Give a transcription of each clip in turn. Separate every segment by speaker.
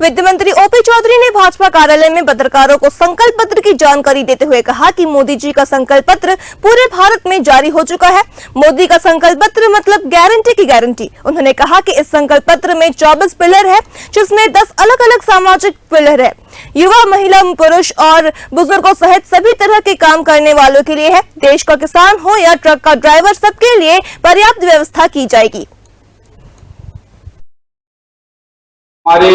Speaker 1: वित्त मंत्री ओपी चौधरी ने भाजपा कार्यालय में पत्रकारों को संकल्प पत्र की जानकारी देते हुए कहा कि मोदी जी का संकल्प पत्र पूरे भारत में जारी हो चुका है। मोदी का संकल्प पत्र मतलब गारंटी की गारंटी। उन्होंने कहा कि इस संकल्प पत्र में 24 पिलर है, जिसमें 10 अलग अलग सामाजिक पिलर है। युवा, महिला, पुरुष और बुजुर्गों सहित सभी तरह के काम करने वालों के लिए है। देश का किसान हो या ट्रक का ड्राइवर, सबके लिए पर्याप्त व्यवस्था की जाएगी।
Speaker 2: हमारे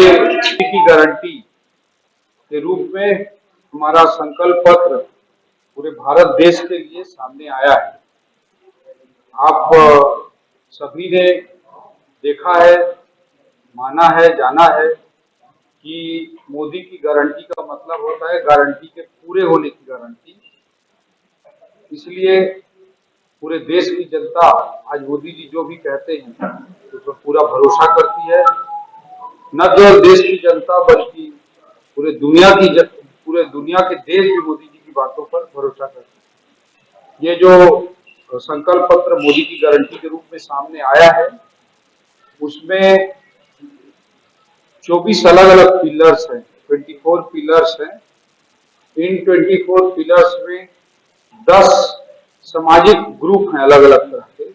Speaker 2: की गारंटी के रूप में हमारा संकल्प पत्र पूरे भारत देश के लिए सामने आया है। आप सभी ने देखा है, माना है, जाना है कि मोदी की गारंटी का मतलब होता है गारंटी के पूरे होने की गारंटी। इसलिए पूरे देश की जनता आज मोदी जी जो भी कहते हैं उस पर पूरा भरोसा करती है। न केवल देश की जनता बल्कि पूरे दुनिया के देश भी मोदी जी की बातों पर भरोसा करते हैं। ये जो संकल्प पत्र मोदी की गारंटी के रूप में सामने आया है, उसमें 24 अलग अलग पिलर्स हैं, 24 पिलर्स हैं। इन 24 पिलर्स में 10 सामाजिक ग्रुप हैं अलग अलग तरह के।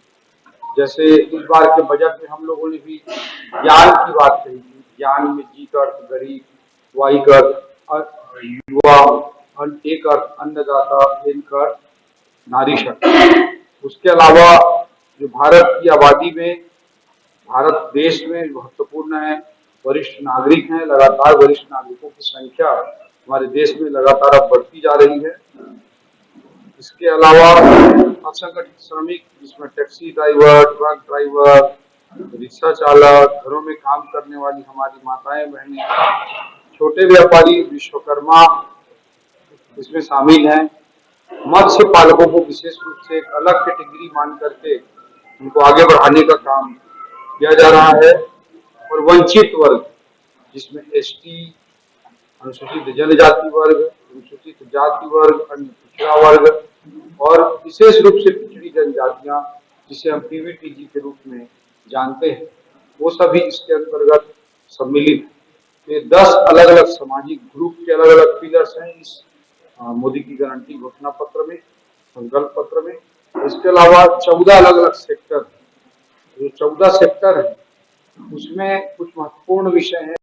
Speaker 2: जैसे इस बार के बजट में हम लोगों ने भी ज्ञान की बात कही थी। ज्ञान में जी का अर्थ गरीब, वाई का अर्थ युवा, एक अर्थ अन्नदाता, एन का अर्थ नारी शक्ति। उसके अलावा जो भारत की आबादी में, भारत देश में महत्वपूर्ण है, वरिष्ठ नागरिक हैं। लगातार वरिष्ठ नागरिकों की संख्या हमारे देश में लगातार अब बढ़ती जा रही है। इसके अलावा असंगठित श्रमिक, जिसमें taxi driver, truck driver, rickshaw चालक, घरों में काम करने वाली हमारी माताएं बहनें, छोटे व्यापारी, विश्वकर्मा इसमें शामिल हैं। मत्स्य पालकों को विशेष रूप से एक अलग कैटेगरी मान करके उनको आगे बढ़ाने का काम किया जा रहा है। और वंचित वर्ग, जिसमें एसटी, अनुसूचित जनजाति वर्ग, अनुसूचित जाति वर्ग, अन्य पिछड़ा वर्ग और विशेष रूप से पिछड़ी जनजातियां, जिसे हम पीवीटीजी के रूप में जानते हैं, वो सभी इसके अंतर्गत सम्मिलित हैं। ये 10 अलग अलग सामाजिक ग्रुप के अलग अलग पिलर्स हैं इस मोदी की गारंटी घोषणा पत्र में, संकल्प पत्र में। इसके अलावा 14 अलग अलग सेक्टर, जो 14 सेक्टर है उसमें कुछ महत्वपूर्ण विषय है।